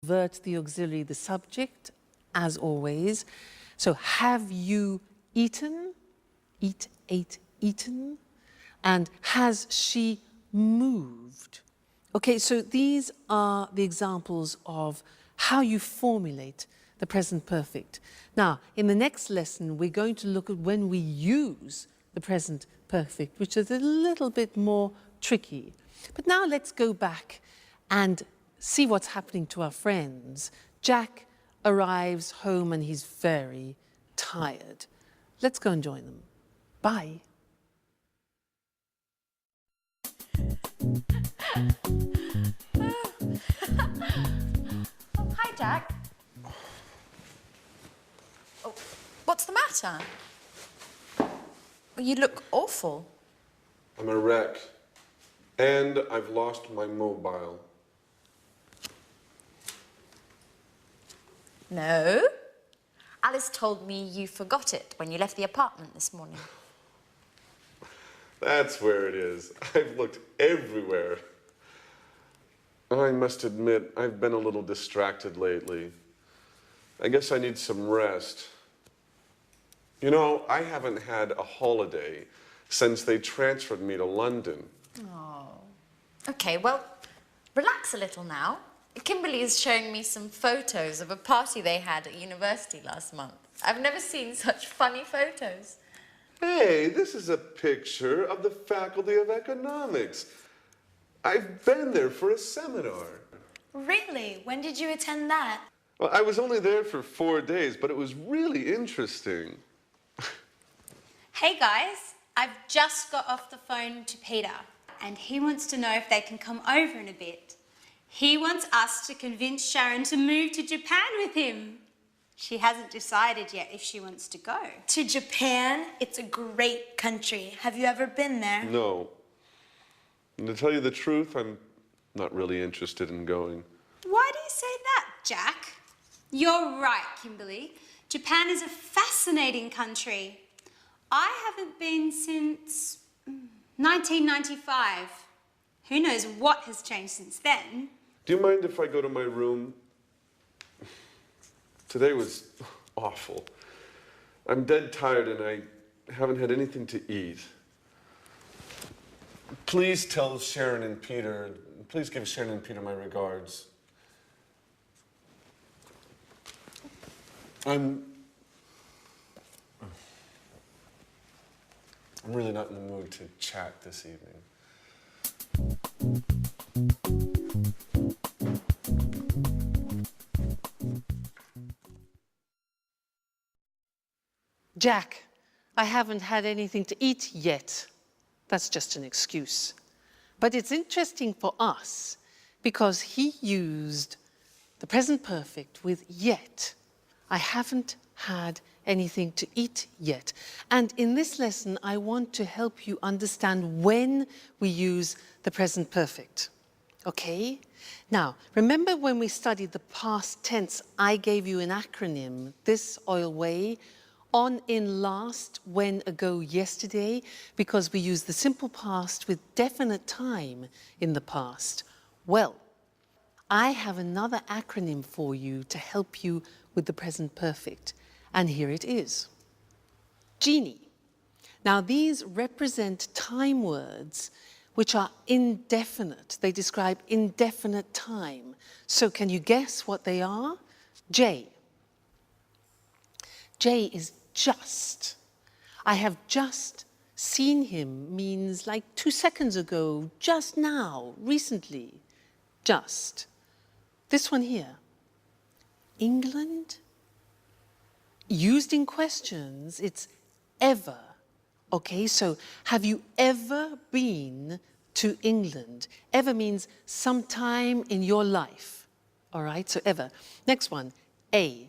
Invert the auxiliary, the subject, as always. So, have you eaten? Eat, ate, eaten. And has she moved? Okay, so these are the examples of how you formulate the present perfect. Now, in the next lesson, we're going to look at when we use the present perfect, which is a little bit more tricky. But now let's go back and see what's happening to our friends. Jack arrives home and he's very tired. Let's go and join them. Bye. Hi, Jack. Oh, what's the matter? You look awful. I'm a wreck. And I've lost my mobile. No. Alice told me you forgot it when you left the apartment this morning. That's where it is. I've looked everywhere. I must admit, I've been a little distracted lately. I guess I need some rest. You know, I haven't had a holiday since they transferred me to London. Oh. Okay, well, relax a little now. Kimberly is showing me some photos of a party they had at university last month. I've never seen such funny photos. Hey, this is a picture of the Faculty of Economics. I've been there for a seminar. Really? When did you attend that? Well, I was only there for 4 days, but it was really interesting. Hey guys, I've just got off the phone to Peter and he wants to know if they can come over in a bit. He wants us to convince Sharon to move to Japan with him. She hasn't decided yet if she wants to go. To Japan? It's a great country. Have you ever been there? No. And to tell you the truth, I'm not really interested in going. Why do you say that, Jack? You're right, Kimberly. Japan is a fascinating country. I haven't been since 1995. Who knows what has changed since then? Do you mind if I go to my room? Today was awful. I'm dead tired and I haven't had anything to eat. Please tell Sharon and Peter, please give Sharon and Peter my regards. I'm really not in the mood to chat this evening. Jack, I haven't had anything to eat yet. That's just an excuse. But it's interesting for us because he used the present perfect with yet. I haven't had anything to eat yet. And in this lesson, I want to help you understand when we use the present perfect. Okay? Now, remember when we studied the past tense, I gave you an acronym, this, oil, way, on, in, last, when, ago, yesterday, because we use the simple past with definite time in the past. Well, I have another acronym for you to help you with the present perfect, and here it is. Genie. Now, these represent time words which are indefinite. They describe indefinite time. So can you guess what they are? J. J is just. I have just seen him means like 2 seconds ago, just now, recently. Just. This one here. England. Used in questions, it's ever. Okay, so have you ever been to England? Ever means sometime in your life. All right, so ever. Next one, A.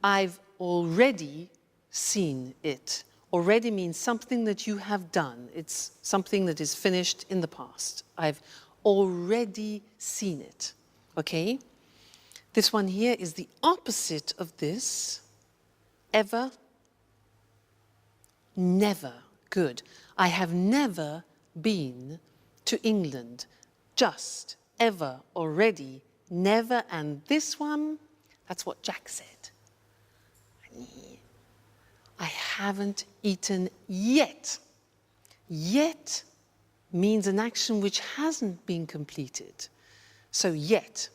I've already seen it. Already means something that you have done. It's something that is finished in the past. I've already seen it. Okay? This one here is the opposite of this. Ever, never. Good. I have never been to England. Just, ever, already, never, and this one, that's what Jack said. I haven't eaten yet. Yet means an action which hasn't been completed. So yet.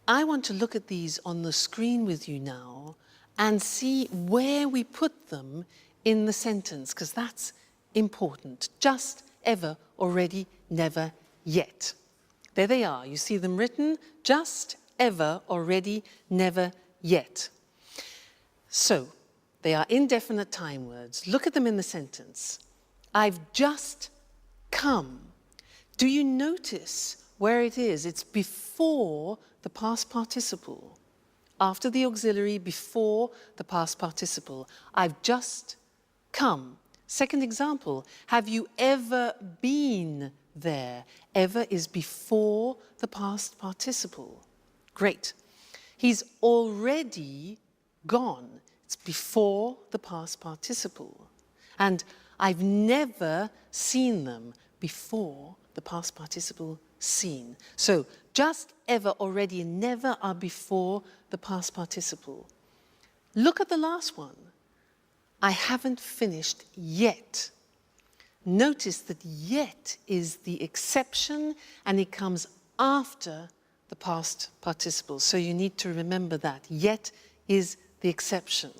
I want to look at these on the screen with you now and see where we put them in the sentence, because that's important. Just, ever, already, never, yet. There they are. You see them written, just, ever, already, never, yet. So, they are indefinite time words. Look at them in the sentence. I've just come. Do you notice where it is? It's before the past participle. After the auxiliary, before the past participle. I've just come. Second example, have you ever been there? Ever is before the past participle. Great. He's already gone. It's before the past participle. And I've never seen them before the past participle seen. So just, ever, already, and never are before the past participle. Look at the last one. I haven't finished yet. Notice that yet is the exception and it comes after the past participle. So you need to remember that. Yet is the exception.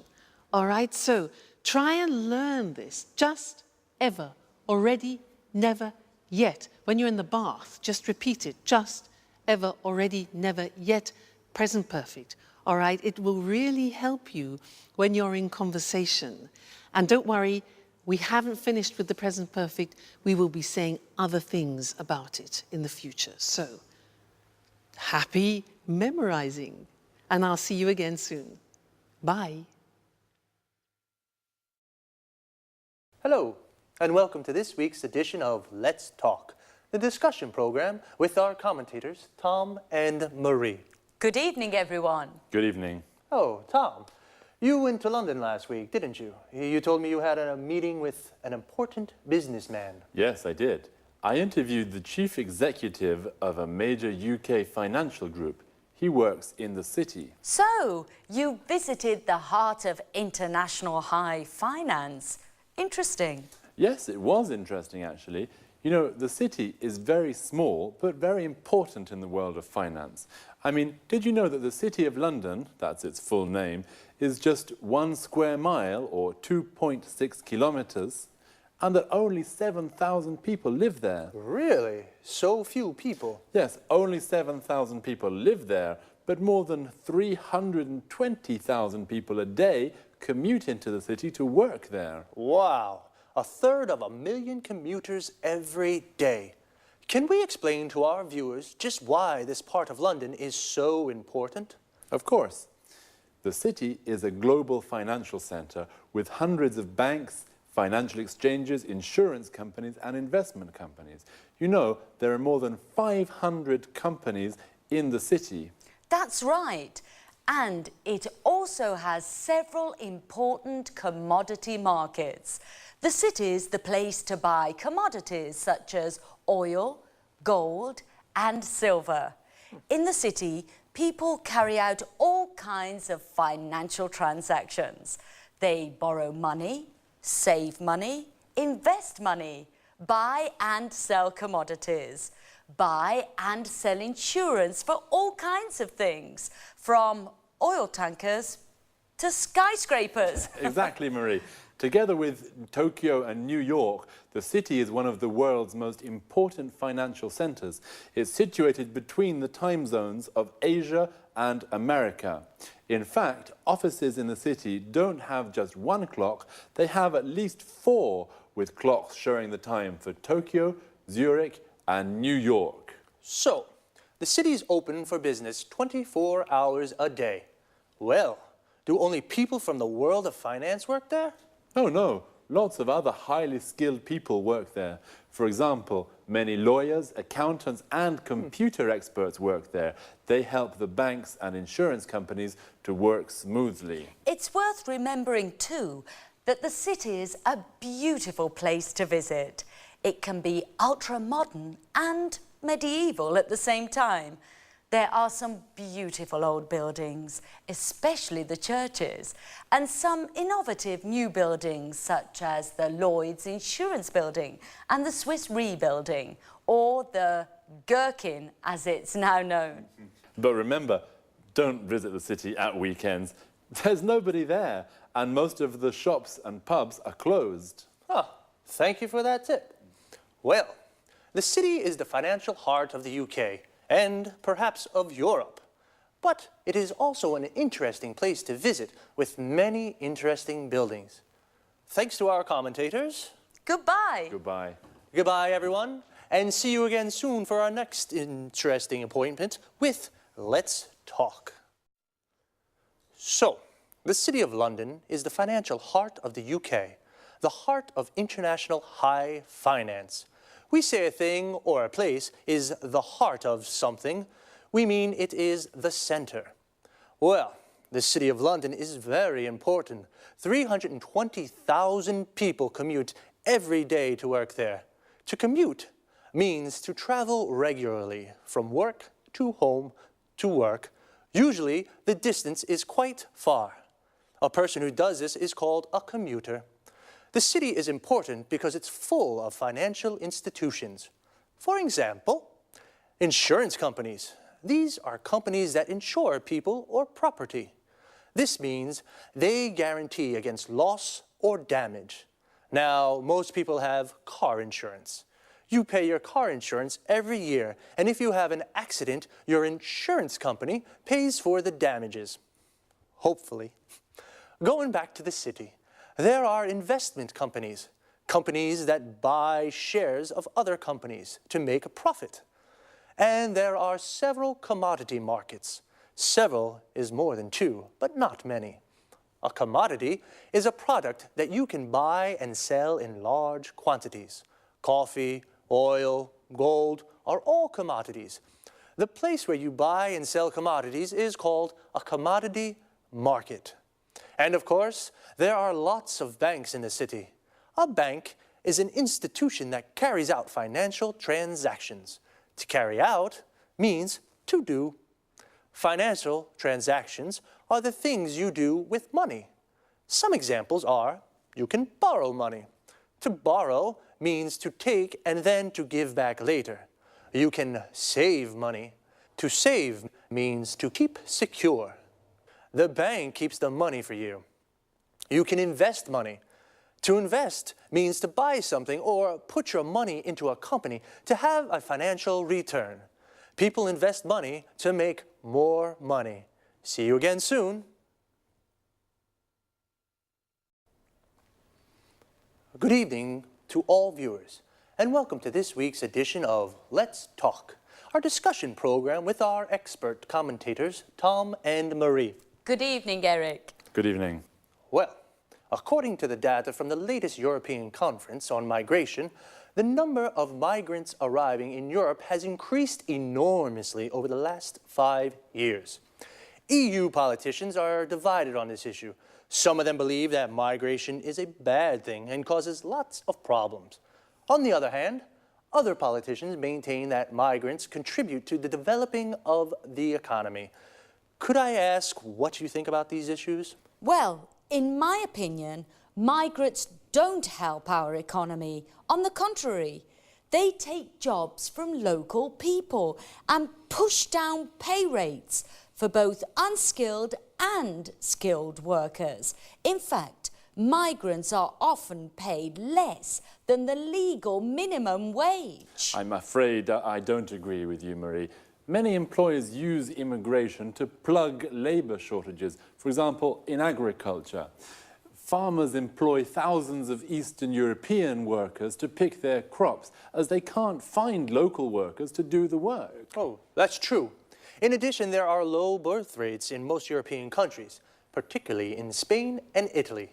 All right, so try and learn this. Just, ever, already, never, yet. When you're in the bath, just repeat it. Just, ever, already, never, yet, present perfect. All right, it will really help you when you're in conversation. And don't worry, we haven't finished with the present perfect. We will be saying other things about it in the future. So, happy memorizing. And I'll see you again soon. Bye. Hello, and welcome to this week's edition of Let's Talk, the discussion program with our commentators, Tom and Marie. Good evening, everyone. Good evening. Oh, Tom, you went to London last week, didn't you? You told me you had a meeting with an important businessman. Yes, I did. I interviewed the chief executive of a major UK financial group. He works in the city. So, you visited the heart of international high finance. Interesting. Yes, it was interesting, actually. You know, the city is very small, but very important in the world of finance. I mean, did you know that the City of London, that's its full name, is just 1 square mile, or 2.6 kilometers, and that only 7,000 people live there? Really? So few people? Yes, only 7,000 people live there, but more than 320,000 people a day commute into the city to work there. Wow, 1/3 commuters every day. Can we explain to our viewers just why this part of London is so important? Of course. The city is a global financial centre with hundreds of banks, financial exchanges, insurance companies and investment companies. You know, there are more than 500 companies in the city. That's right. And it also has several important commodity markets. The city's the place to buy commodities such as oil, gold, and silver. In the city, people carry out all kinds of financial transactions. They borrow money, save money, invest money, buy and sell commodities, buy and sell insurance for all kinds of things, from oil tankers to skyscrapers. Exactly, Marie. Together with Tokyo and New York, the city is one of the world's most important financial centers. It's situated between the time zones of Asia and America. In fact, offices in the city don't have just one clock, they have at least 4 with clocks showing the time for Tokyo, Zurich, and New York. So, the city is open for business 24 hours a day. Well, do only people from the world of finance work there? Oh no, lots of other highly skilled people work there. For example, many lawyers, accountants and computer experts work there. They help the banks and insurance companies to work smoothly. It's worth remembering too that the city is a beautiful place to visit. It can be ultra-modern and medieval at the same time. There are some beautiful old buildings, especially the churches, and some innovative new buildings such as the Lloyd's Insurance Building and the Swiss Re Building, or the Gherkin as it's now known. But remember, don't visit the city at weekends. There's nobody there, and most of the shops and pubs are closed. Ah, thank you for that tip. Well, the city is the financial heart of the UK and perhaps of Europe. But it is also an interesting place to visit with many interesting buildings. Thanks to our commentators. Goodbye. Goodbye. Goodbye, everyone, and see you again soon for our next interesting appointment with Let's Talk. So, the City of London is the financial heart of the UK, the heart of international high finance. We say a thing or a place is the heart of something, we mean it is the center. Well, the City of London is very important. 320,000 people commute every day to work there. To commute means to travel regularly from work to home to work. Usually, the distance is quite far. A person who does this is called a commuter. The city is important because it's full of financial institutions. For example, insurance companies. These are companies that insure people or property. This means they guarantee against loss or damage. Now, most people have car insurance. You pay your car insurance every year, and if you have an accident, your insurance company pays for the damages. Hopefully. Going back to the city, there are investment companies, companies that buy shares of other companies to make a profit. And there are several commodity markets. Several is more than two, but not many. A commodity is a product that you can buy and sell in large quantities. Coffee, oil, gold are all commodities. The place where you buy and sell commodities is called a commodity market. And of course, there are lots of banks in the city. A bank is an institution that carries out financial transactions. To carry out means to do. Financial transactions are the things you do with money. Some examples are, you can borrow money. To borrow means to take and then to give back later. You can save money. To save means to keep secure. The bank keeps the money for you. You can invest money. To invest means to buy something or put your money into a company to have a financial return. People invest money to make more money. See you again soon. Good evening to all viewers, and welcome to this week's edition of Let's Talk, our discussion program with our expert commentators, Tom and Marie. Good evening, Eric. Good evening. Well, according to the data from the latest European Conference on Migration, the number of migrants arriving in Europe has increased enormously over the last 5 years. EU politicians are divided on this issue. Some of them believe that migration is a bad thing and causes lots of problems. On the other hand, other politicians maintain that migrants contribute to the developing of the economy. Could I ask what you think about these issues? Well, in my opinion, migrants don't help our economy. On the contrary, they take jobs from local people and push down pay rates for both unskilled and skilled workers. In fact, migrants are often paid less than the legal minimum wage. I'm afraid I don't agree with you, Marie. Many employers use immigration to plug labour shortages, for example, in agriculture. Farmers employ thousands of Eastern European workers to pick their crops, as they can't find local workers to do the work. Oh, that's true. In addition, there are low birth rates in most European countries, particularly in Spain and Italy.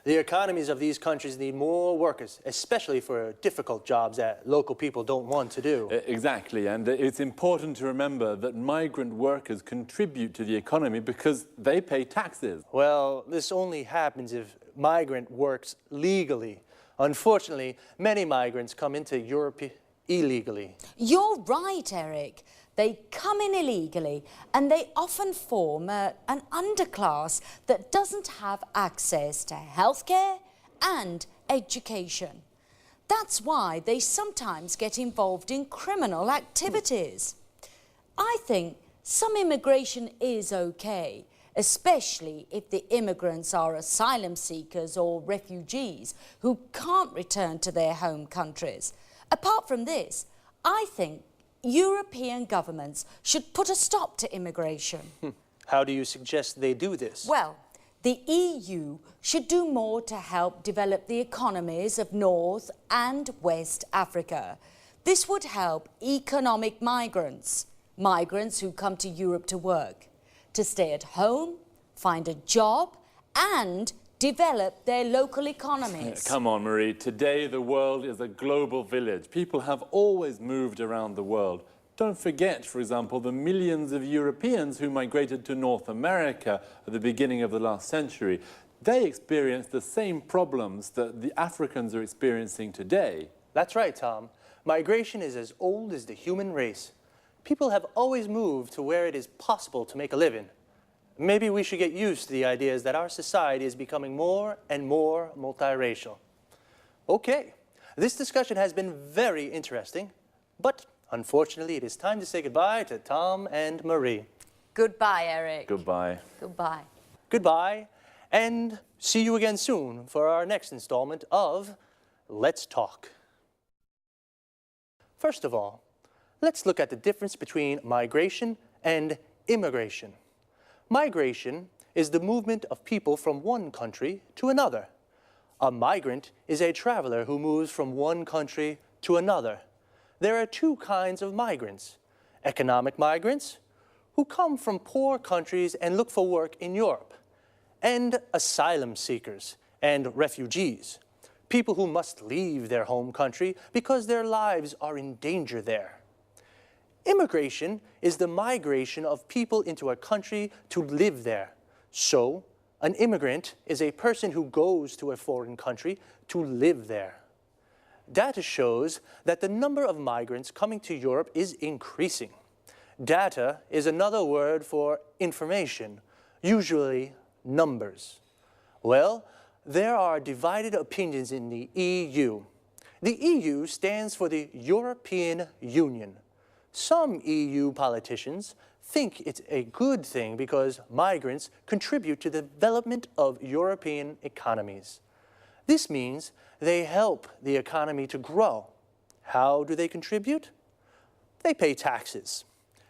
The economies of these countries need more workers, especially for difficult jobs that local people don't want to do. Exactly, and it's important to remember that migrant workers contribute to the economy because they pay taxes. Well, this only happens if migrant works legally. Unfortunately, many migrants come into Europe illegally. You're right, Eric. They come in illegally and they often form an underclass that doesn't have access to healthcare and education. That's why they sometimes get involved in criminal activities. I think some immigration is okay, especially if the immigrants are asylum seekers or refugees who can't return to their home countries. Apart from this, I think European governments should put a stop to immigration. How do you suggest they do this? Well, the EU should do more to help develop the economies of North and West Africa. This would help economic migrants, migrants who come to Europe to work, to stay at home, find a job, and develop their local economies. Come on, Marie. Today, the world is a global village. People have always moved around the world. Don't forget, for example, the millions of Europeans who migrated to North America at the beginning of the last century. They experienced the same problems that the Africans are experiencing today. That's right, Tom. Migration is as old as the human race. People have always moved to where it is possible to make a living. Maybe we should get used to the ideas that our society is becoming more and more multiracial. Okay, this discussion has been very interesting, but unfortunately it is time to say goodbye to Tom and Marie. Goodbye, Eric. Goodbye. Goodbye. Goodbye, and see you again soon for our next installment of Let's Talk. First of all, let's look at the difference between migration and immigration. Migration is the movement of people from one country to another. A migrant is a traveler who moves from one country to another. There are two kinds of migrants: economic migrants, who come from poor countries and look for work in Europe, and asylum seekers and refugees, people who must leave their home country because their lives are in danger there. Immigration is the migration of people into a country to live there. So, an immigrant is a person who goes to a foreign country to live there. Data shows that the number of migrants coming to Europe is increasing. Data is another word for information, usually numbers. Well, there are divided opinions in the EU. The EU stands for the European Union. Some EU politicians think it's a good thing because migrants contribute to the development of European economies. This means they help the economy to grow. How do they contribute? They pay taxes.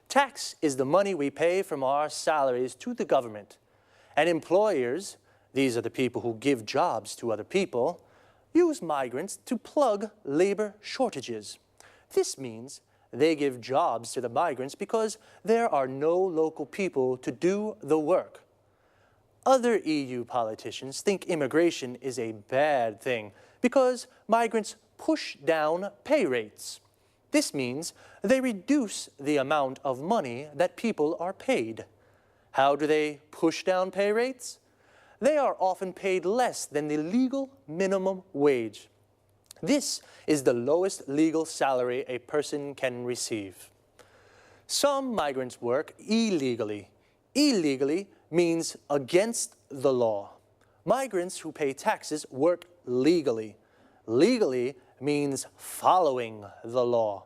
Tax is the money we pay from our salaries to the government. And employers, these are the people who give jobs to other people, use migrants to plug labor shortages. This means they give jobs to the migrants because there are no local people to do the work. Other EU politicians think immigration is a bad thing because migrants push down pay rates. This means they reduce the amount of money that people are paid. How do they push down pay rates? They are often paid less than the legal minimum wage. This is the lowest legal salary a person can receive. Some migrants work illegally. Illegally means against the law. Migrants who pay taxes work legally. Legally means following the law.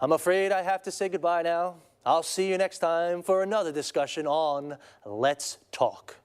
I'm afraid I have to say goodbye now. I'll see you next time for another discussion on Let's Talk.